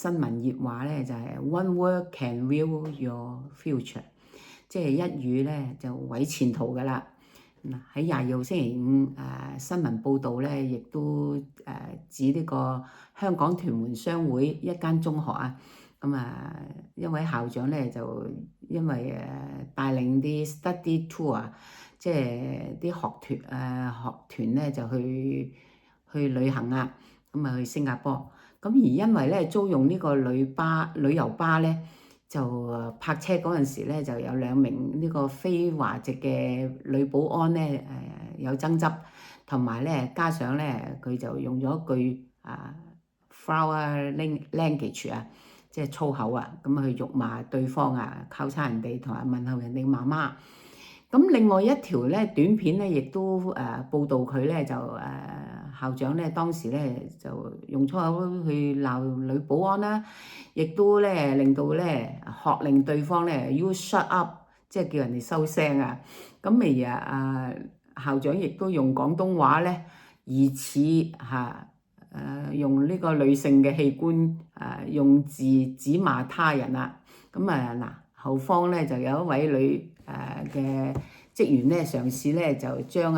新聞熱話咧，就係 One word can ruin your future， 即係一語咧就毀前途噶啦。嗱，喺20號星期五新聞報導咧，亦都指呢個香港屯門商會一間中學啊，一位校長咧就因為帶領啲 study tour 啊，即係啲學團咧就去旅行啊，去新加坡。咁而因為咧租用呢個旅遊巴咧，就泊車嗰陣時咧就有2名呢個非華籍嘅女保安咧有爭執，同埋咧加上咧佢就用咗一句flower language 啊，即係粗口啊，去辱罵對方啊，交叉人哋同埋問候人哋媽媽。咁另外一條咧短片咧，亦都報導佢咧就校長咧當時咧就用粗口去鬧女保安啦，亦都咧令到咧喝令對方咧 you shut up， 即係叫人哋收聲啊。咁校長亦都用廣東話咧疑似用呢個女性嘅器官用字指罵他人啦。後方咧就有一位女嘅職員咧嘗試咧就將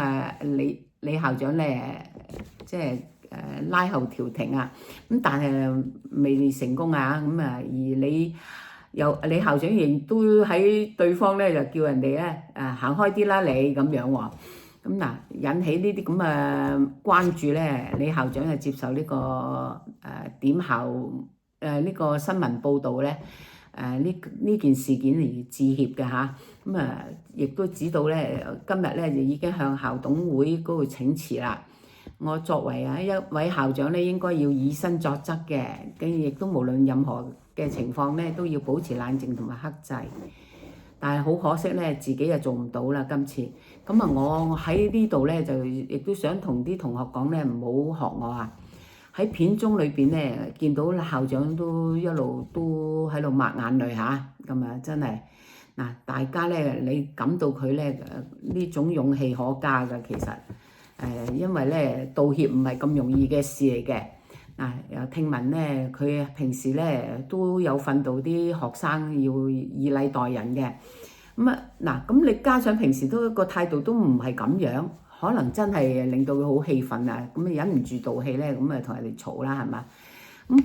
李校長咧即係拉後調停啊，但係未成功啊。而李校長亦都喺對方咧就叫人哋咧行開啲啦你咁樣喎。引起呢啲咁嘅關注咧，李校長就接受呢個點校呢個新聞報導咧。呢件事件嚟致歉嘅嚇，亦都指到咧今日咧就已經向校董會嗰度請辭啦。我作為一位校長咧，應該要以身作則嘅，亦都無論任何嘅情況咧，都要保持冷靜同埋克制。但係好可惜咧，自己又做唔到啦今次。我喺呢度咧就亦都想同啲同學講咧，唔好學我啊！喺片中裏邊咧，見到校長都一路都喺度抹眼淚嚇，真係大家咧你感到佢咧呢種勇氣可嘉嘅，其實因為咧道歉唔係咁容易嘅事嚟嘅。又聽聞咧佢平時咧都有訓導啲學生要以禮待人嘅。咁你加上平時都個態度都唔係咁樣。可能真係令到佢好氣憤啊！忍唔住道氣咧，同人哋嘈啦，係嘛？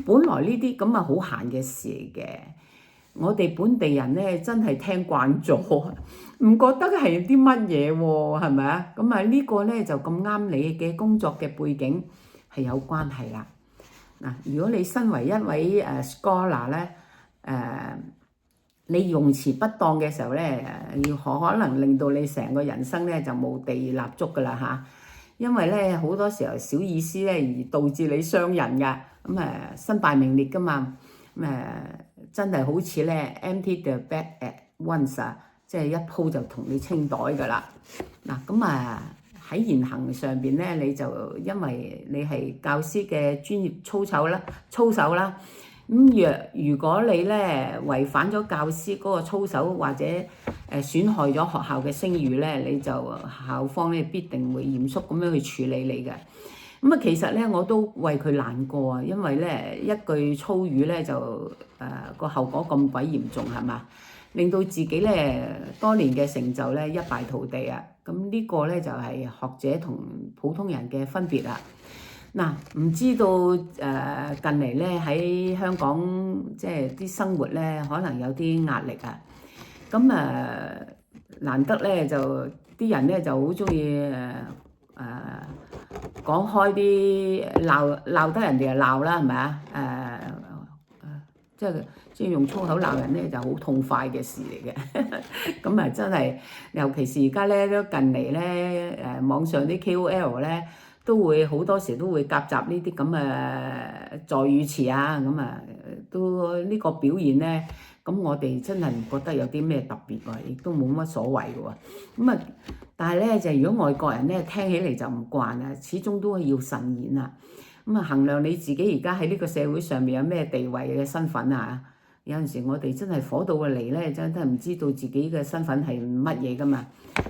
本來呢啲好閒嘅事嚟嘅，我哋本地人咧真係聽慣咗，唔覺得係啲乜嘢喎，係咪啊？呢個咧就咁啱你嘅工作嘅背景係有關係啦。如果你身為一位scholar 咧，你用詞不當嘅時候咧，可能令到你成個人生咧就冇地立足噶啦嚇。因為咧好多時候小意思咧而導致你傷人噶，身敗名裂噶嘛。真係好似咧 empty the bag at once 啊，即係一鋪就同你清袋噶啦。喺言行上邊咧，你就因為你係教師嘅專業操守啦。如果你咧違反咗教師嗰個操守，或者損害咗學校嘅聲譽咧，你就校方咧必定會嚴肅咁樣去處理你嘅。其實咧我都為佢難過啊，因為咧一句粗語咧就個後果咁鬼嚴重係嘛，令到自己咧多年嘅成就咧一敗塗地啊！呢個咧就係學者同普通人嘅分別啦。唔知道近嚟咧喺香港即係啲生活咧可能有啲壓力啊。難得咧就啲人咧就好中意講開啲鬧得人哋就鬧啦，係咪啊？即係用粗口鬧人咧就好痛快嘅事嚟嘅。真係，尤其是而家咧都近嚟咧網上啲 KOL 咧。都會好多時都會夾雜呢啲咁嘅助語詞啊，都呢個表現咧，我哋真係唔覺得有啲咩特別喎，亦都冇乜所謂嘅喎。但係咧就如果外國人咧聽起嚟就唔慣啊，始終都要慎言啊。衡量你自己而家喺呢個社會上面有咩地位嘅身份啊。有陣時我哋真係火到嘅嚟咧，真係唔知道自己嘅身份係乜嘢噶嘛。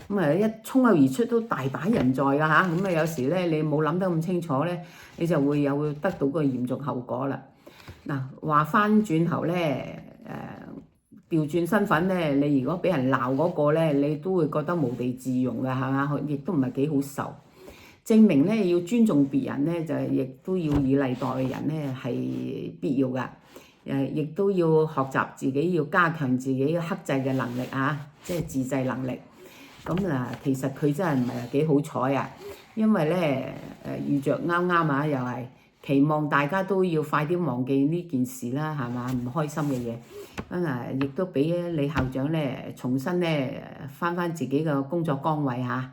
一衝口而出都大把人在噶嚇。有時咧你冇諗得咁清楚咧，你就會有得到個嚴重後果啦。嗱，話翻轉頭咧，調轉身份咧，你如果俾人鬧嗰個咧，你都會覺得無地自容嘅，係嘛？亦都唔係幾好受。證明咧要尊重別人咧，就亦都要以禮待人咧係必要㗎。亦都要學習自己要加強自己克制嘅能力啊，即係自制能力。咁其實佢真係唔係幾好彩啊，因為咧遇着啱啱啊，又係期望大家都要快啲忘記呢件事啦，係嘛？唔開心嘅嘢。咁亦都俾李校長咧重新咧返自己嘅工作崗位嚇，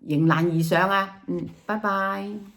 迎難而上啊！拜拜。